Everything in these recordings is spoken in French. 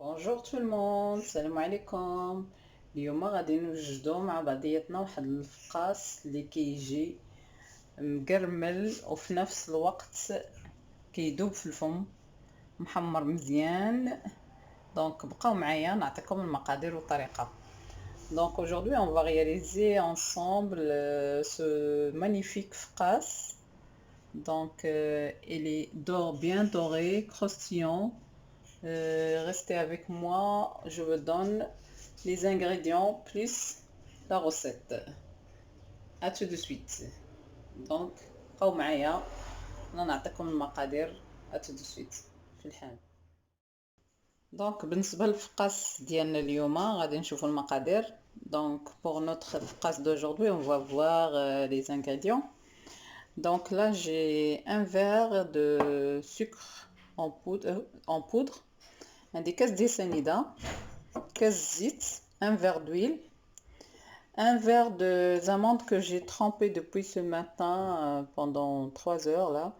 بونجور تو الموند، السلام عليكم. اليوم غادي نوجدو مع بعضياتنا واحد الفقاس اللي كيجي مقرمل وفي نفس الوقت كيدوب في الفم، محمر مزيان. دونك بقاو معايا نعطيكم المقادير والطريقه. Donc aujourd'hui on va réaliser ensemble ce magnifique focaccia. Donc il est bien doré, croustillant. Restez avec moi, je vous donne les ingrédients plus la recette. À tout de suite. Donc بقاو معايا انا نعطيكم المقادير. à tout de suite في الحال. دونك بالنسبه للفقاس ديالنا اليوم غادي نشوفوا المقادير. Donc pour notre focaccia d'aujourd'hui on va voir les ingrédients. Donc là j'ai un verre de sucre en poudre, عندي كاس ديال سنيده، كاس زيت، un verre d'huile, un verre de amandes que j'ai trempé depuis ce matin pendant 3 heures là.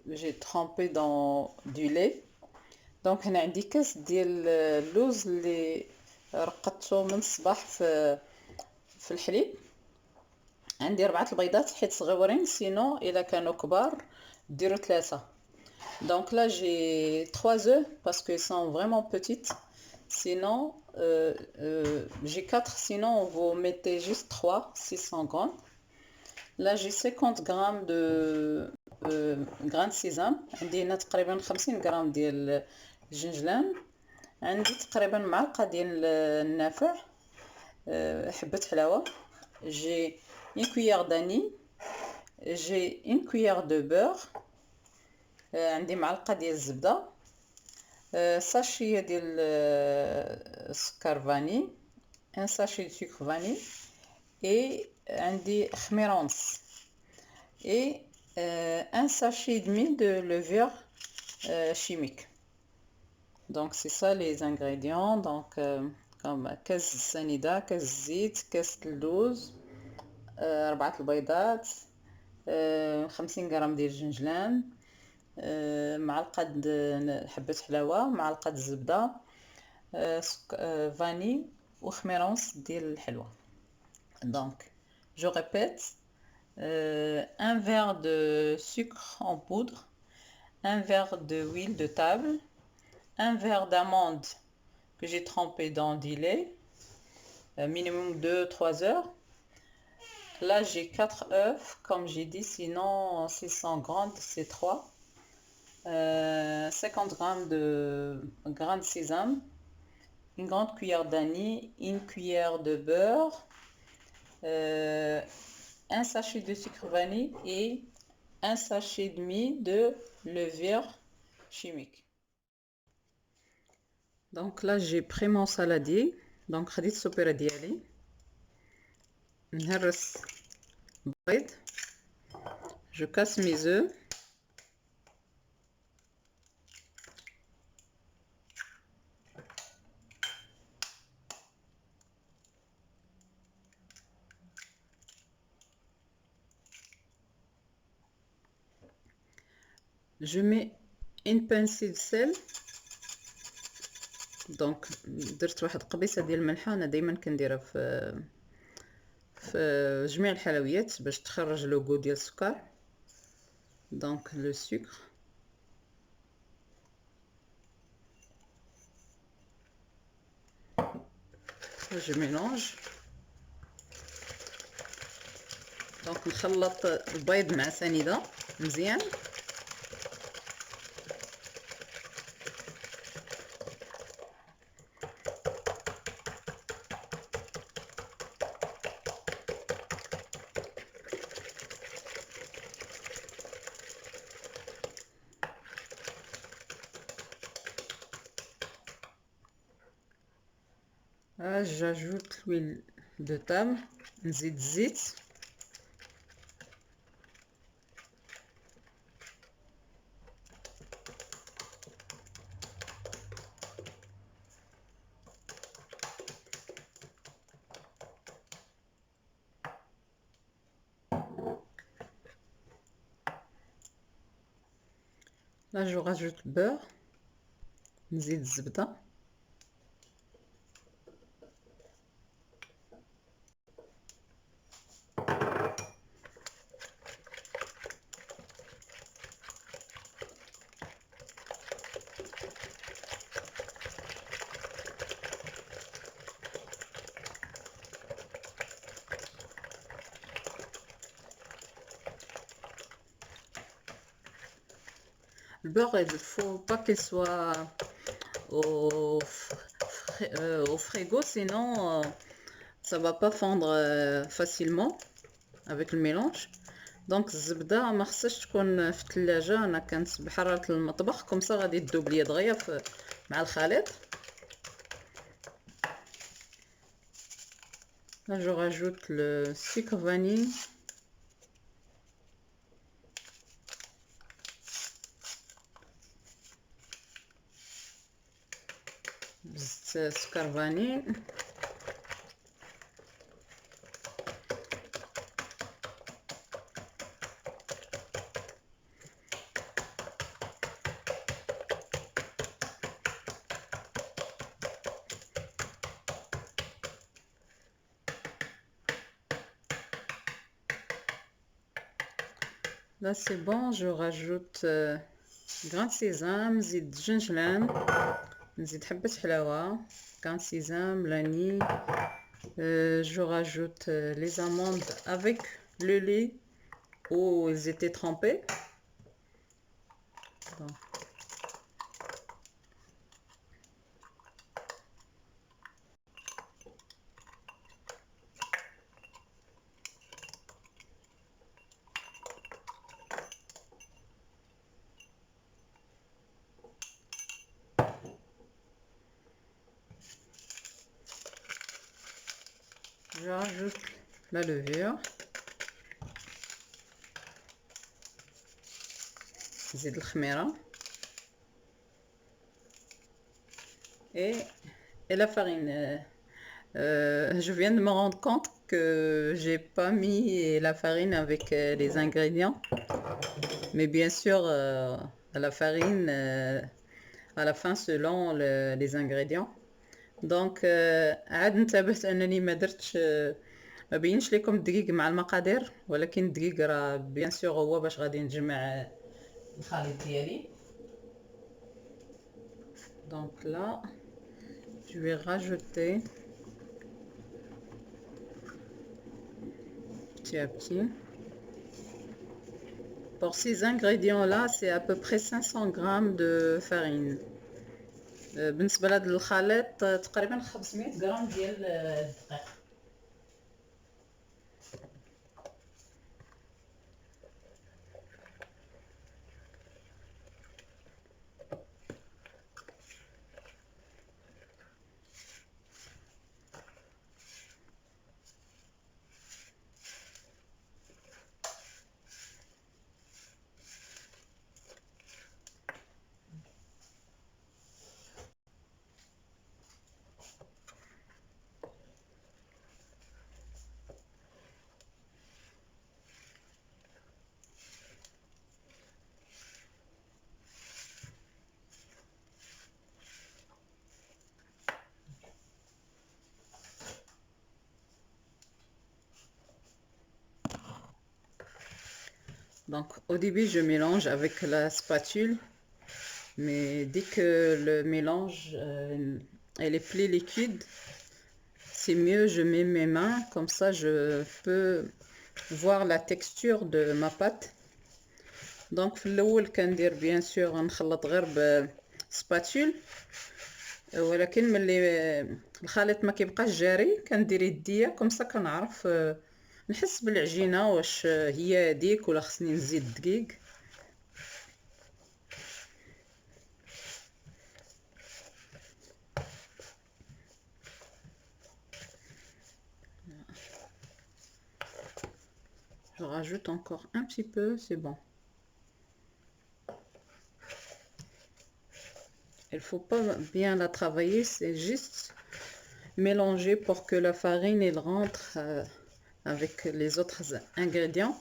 J'ai trempé dans du lait. Donc هنا عندي كاس ديال اللوز اللي رقدته من الصباح في الحليب. عندي 4 البيضات حيت صغيورين، سينو الا كانوا كبار ديروا 3. Donc là j'ai 3 œufs parce qu'ils sont vraiment petites. Sinon j'ai 4, sinon vous mettez juste 3 600 grammes. Là j'ai 50 grammes de grains de sésame. عندي هنا تقريبا 50 غرام ديال الجنجلان. عندي تقريبا معلقه ديال النافع، حبه حلاوه. J'ai une cuillère d'anis, j'ai une cuillère de beurre, عندي معلقه ديال الزبده، ساشي ديال السكر فاني، un sachet de sucre vanille et عندي خميره ونص et un sachet et demi de levure chimique. Donc c'est ça les ingrédients. Donc comme كاس السنيده، كاس الزيت، كاس اللوز، 4 البيضات، 50 غرام ديال الجنجلان، معلقه حبه حلاوه، معلقه الزبده، فاني وخميره ونص ديال الحلوه. Donc je répète, un verre de sucre en poudre, un verre d'huile de table, un verre d'amande que j'ai trempé dans du lait, minimum 2-3 heures. Là j'ai 4 œufs comme j'ai dit, sinon 600 grammes c'est 3. 50 grammes de grains de sésame, une grande cuillère d'anis, une cuillère de beurre, un sachet de sucre vanille et un sachet et demi de levure chimique. Donc là j'ai pris mon saladier. Donc خديت السوبيره ديالي، نهرس بيض، je casse mes œufs. Je mets une pincée de sel. دونك درت واحد قبيصه ديال الملحه، انا دائما كنديرها في جميع الحلويات باش تخرج لو غو ديال السكر. دونك لو سكر، je mélange. دونك نخلط البيض مع سنيده مزيان. J'ajoute l'huile de table, نزيد الزيت، là je rajoute le beurre. نزيد الزبدة. Le beurre, il faut pas qu'il soit au frigo, sinon ça va pas fondre facilement avec le mélange. دونك الزبده ما خصهاش تكون في الثلاجه، انا كانت بحراره المطبخ كومسا غادي تذوب ليا دغيا مع الخليط. Là, je rajoute le sucre vanille. سكر فانيل. Là c'est bon, je rajoute grain de sésame, زيت جنجلان، نزيد حبة حلاوة، grain de sésame, l'anis. Je rajoute les amandes avec le lait où ils étaient trempés. Donc. Je rajoute la levure, زيد الخميرة et la farine. Je viens de me rendre compte que j'ai pas mis la farine avec les ingrédients, mais bien sûr la farine à la fin selon les ingrédients. دونك عاد انتبهت انني ما درتش ما بينش لكم الدقيق مع المقادير، ولكن الدقيق راه بيان سور هو باش غادي نجمع الخليط ديالي. دونك là je vais rajouter petit à petit. Pour ces ingrédients là c'est à peu près 500 grammes de farine. بالنسبه لهذا الخليط تقريبا 500 غرام ديال الدقيق. Donc au début je mélange avec la spatule, mais dès que le mélange elle est plus liquide, c'est mieux je mets mes mains, comme ça je peux voir la texture de ma pâte. Donc في الاول كندير bien sûr نخلط غير بسباتول، ولكن ملي الخليط ما كيبقاش جاري كندير يديا كومسا كنعرف نحس بالعجينه واش هي هذيك ولا خصني نزيد الدقيق. Je rajoute encore un petit peu, c'est bon. Il faut pas bien la travailler, c'est juste mélanger pour que la farine elle rentre avec les autres ingrédients.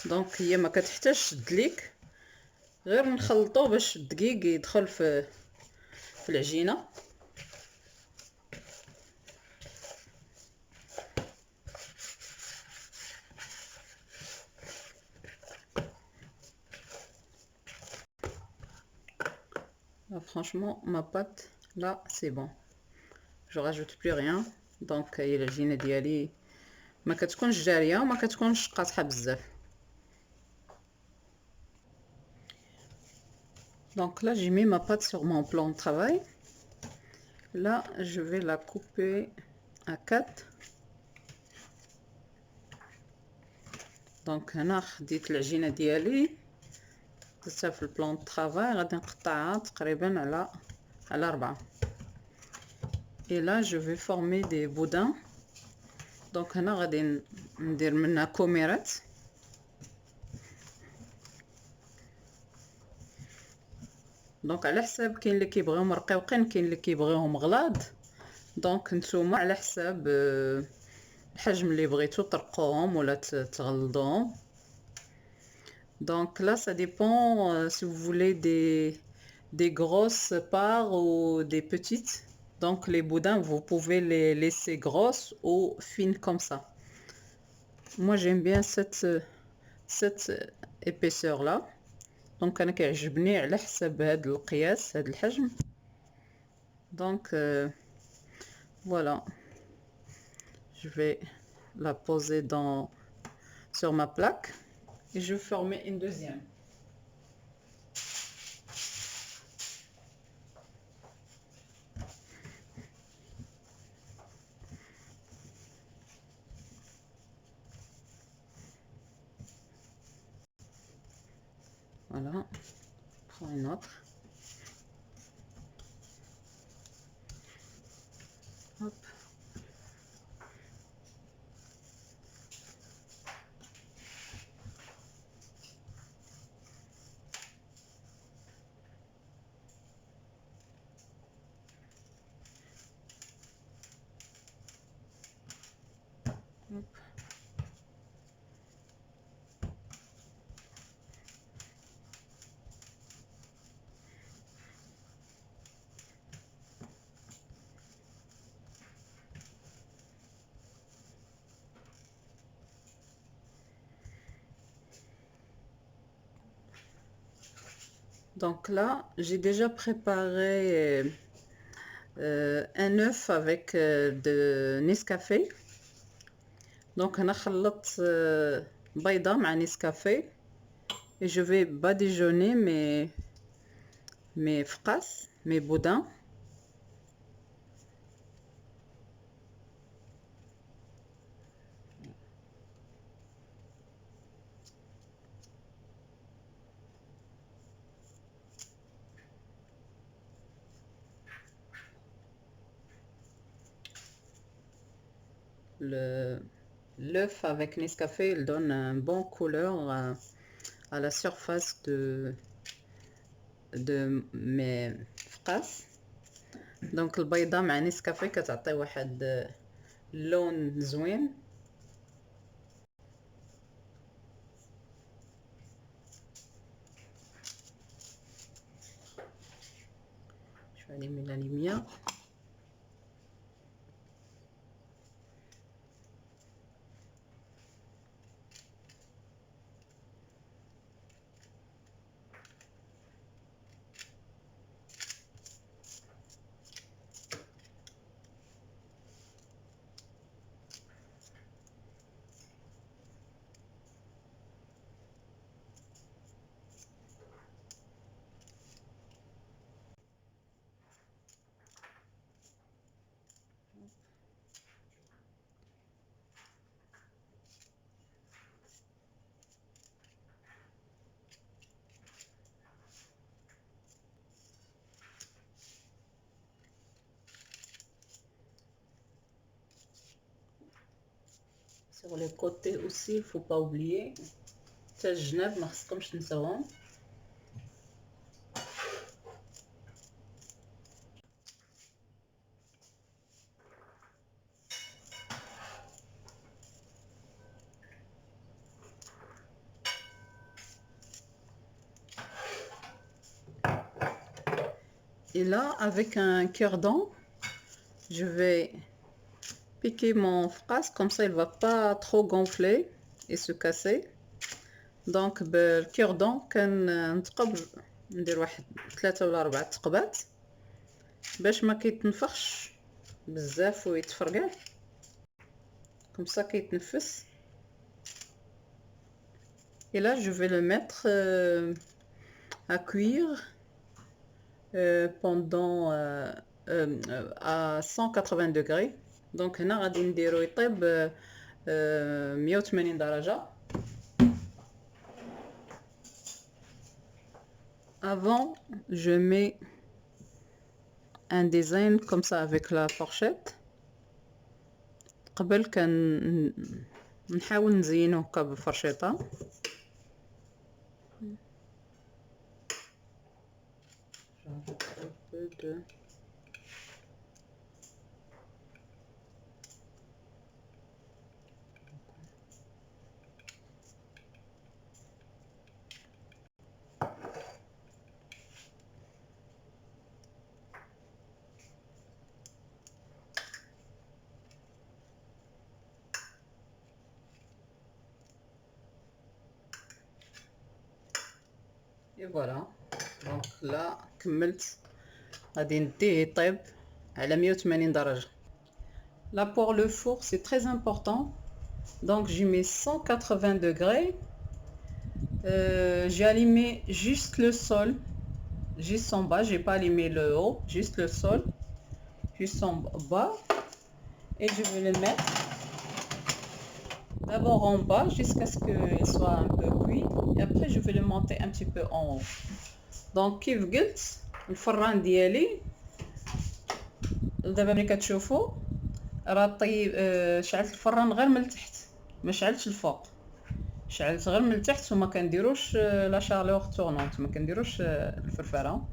Donc هي ما كتحتاجش تدليك، غير نخلطوه باش الدقيق يدخل في العجينه. Franchement ma pâte là c'est bon, je rajoute plus rien. دونك هي العجينه ديالي ما كتكونش جاريه وما كتكونش قاصحه بزاف. Donc là j'ai mis ma pâte sur mon plan de travail. Là je vais la couper à 4. دونك هنا خديت العجينه ديالي درتها في البلان دو طرافاي، غادي نقطعها تقريبا على 4. et là je vais former des boudins. دونك هنا غادي ندير منها كوميرات. دونك على حساب كاين اللي كيبغيهم رقيقين، كاين اللي كيبغيهم غلاض. دونك نتوما على حساب الحجم اللي بغيتو ترقوهم ولا تغلضوهم. Donc là ça dépend si vous voulez des grosses parts ou des petites. Donc les boudins vous pouvez les laisser grosses ou fines comme ça. Moi j'aime bien cette épaisseur là. Donc انا كيعجبني على حساب هاد القياس هاد الحجم. Donc voilà, je vais la poser sur ma plaque et je vais former une deuxième. Voilà, prends une autre. Hop. Hop. Donc là, j'ai déjà préparé un œuf avec de Nescafé. Donc on a خلطت بيضة مع Nescafé et je vais badigeonner mes فقاس, mes boudins. L'œuf avec Nescafé, il donne un bon couleur à la surface de mes فقاس. دونك البيضة مع نسكافيه كتعطي واحد اللون زوين. Je vais allumer la lumière. Sur les côtés aussi, il faut pas oublier حتى الجناب ما خصكمش تنساوهم. Et là, avec un cure-dent, je vais piquer mon fraise, comme ça il va pas trop gonfler et se casser. دونك بالكيردون كنتقب ندير واحد 3 ولا 4 تقبات باش ما كيتنفخش بزاف ويتفرقع comme ça كيتنفس. Et là je vais le mettre à cuire pendant à 180 degrés. donc هنا غادي نديرو يطيب 180 درجة. Avant, je mets un design comme ça avec la fourchette. قبل كان نحاول نزينه هكا بالفرشيطة. Et voilà. Donc là كملت غادي نديه يطيب على 180 درجة. Là pour le four c'est très important. Donc j'y mets 180 degrés. J'ai allumé juste le sol, juste en bas, j'ai pas allumé le haut, juste le sol, juste en bas. Et je vais le mettre d'abord en bas jusqu'à ce qu'il soit un peu cuit. Et après je vais le monter un petit peu en haut. Donc كيف قلت الفران ديالي دابا ملي كتشوفوا راه طيب. شعلت الفران غير من التحت ما شعلتش الفوق، شعلت غير من التحت وما كنديروش لا شارلور تورنونت، ما كنديروش الفرفره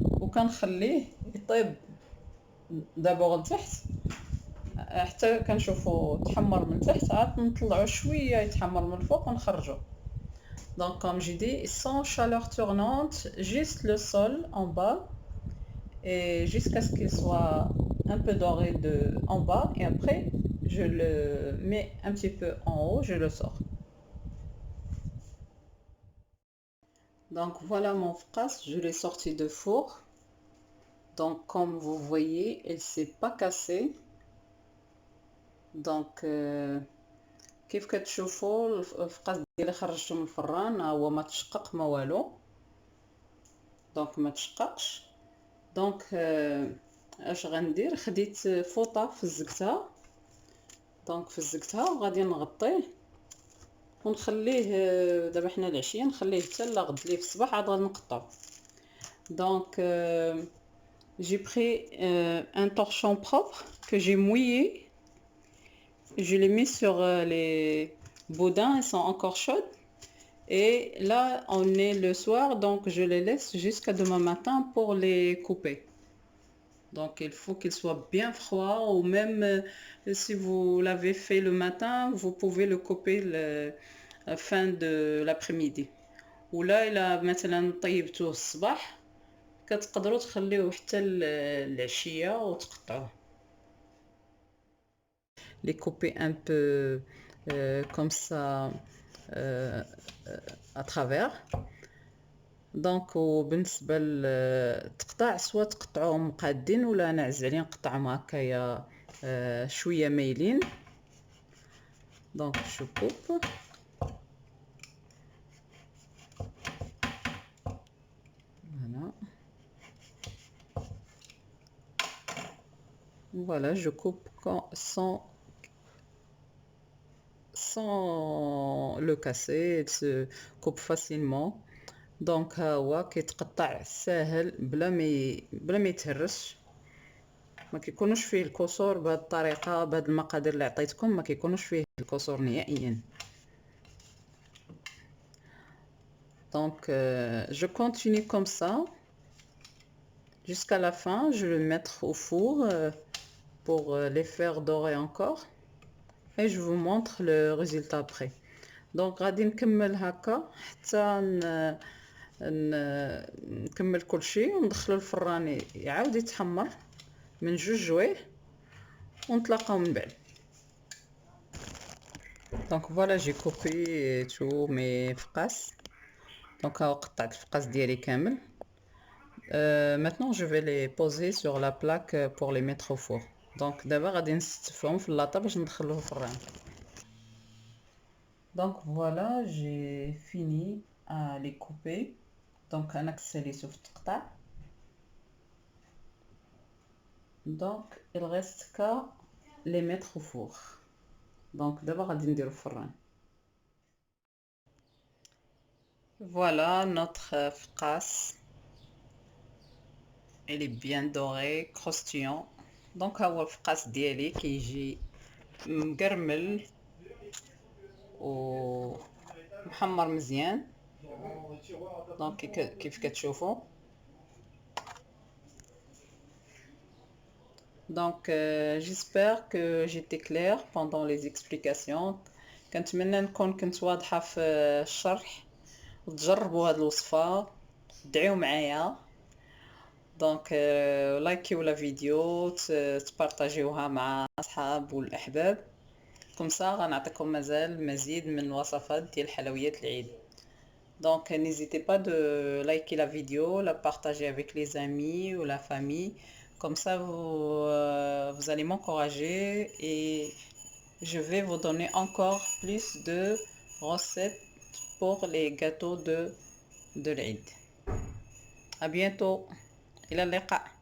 وكنخليه يطيب دابور لتحت حتى كنشوفوا تحمر من تحت عاد نطلعوا شويه يتحمر من الفوق ونخرجوا. Donc comme j'ai dit, sans chaleur tournante, juste le sol en bas et jusqu'à ce qu'il soit un peu doré en bas et après je le mets un petit peu en haut, je le sors. Donc voilà mon fraise, je l'ai sorti de four. Donc comme vous voyez, elle s'est pas cassée. Donc كيف كتشوفوا الفقاس ديالي خرجته من الفران هو ما تشقق ما والو، دونك ما تشققش. دونك اش غندير، خديت فوطه فزقتها، دونك فزقتها وغادي نغطيه ونخليه دابا حنا العشيه نخليه حتى لغد ليه في الصباح عاد غادي نقطعو. دونك j'ai pris un torchon propre que j'ai mouillé. Je les mets sur les boudins, ils sont encore chauds. Et là, on est le soir, donc je les laisse jusqu'à demain matin pour les couper. Donc il faut qu'ils soient bien froids, ou même si vous l'avez fait le matin, vous pouvez le couper la fin de l'après-midi. ولا إلا مثلا طيبتوه الصباح كتقدروا تخليوه حتى العشية وتقطعوه. Les couper un peu comme ça à travers. دونك وبالنسبه للتقطاع سواء تقطعوهم مقادين ولا نعزلين نقطعهم هكايا شويه مايلين. دونك جو كوب voilà, je coupe sans le casser, il se coupe facilement. دونك ها هو كيتقطع ساهل بلا ما يتهرس. ما كيكونوش فيه الكسور بهذه الطريقه، بهذه المقادير اللي عطيتكم ما كيكونوش فيه الكسور نهائيا. Donc je continue comme ça jusqu'à la fin. Je vais le mettre au four pour les faire dorer encore et je vous montre le résultat après. Donc غادي نكمل هكا حتى نكمل كل شيء وندخلو الفران يعاود يتحمر من 2 جوايه ونتلاقاو من بعد. دونك فوالا جي كوبي تو مي فقاس. دونك ها قطعت الفقاس ديالي كامل. maintenant je vais les poser sur la plaque pour les mettre au four. دونك دابا غادي نستفهم في اللاطه باش ندخلوه الفران. دونك فوالا j'ai fini à les couper. دونك انا كساليتو في التقطاع. دونك il reste qu'à les mettre au four. دونك دابا غادي نديرو الفران. Voilà notre فقاس. Il est bien doré, croustillant. دونك ها هو الفقاس ديالي كيجي مقرمل و محمر مزيان. دونك كيف كتشوفوا. Donc j'espère que j'étais claire pendant les explications. كنتمنى نكون كنت واضحة في الشرح وتجربوا هذه الوصفة ادعيو معايا. دونك لايكيو لا فيديو تبارطاجيوها مع اصحاب والاحباب كومسا غنعطيكم مزيد من وصفات ديال حلويات العيد. Donc n'hésitez pas de liker la vidéo, la partager avec les amis ou la famille. Comme ça, vous allez m'encourager et je vais vous donner encore plus de recettes pour les gâteaux de l'Aïd. À bientôt. إلى اللقاء.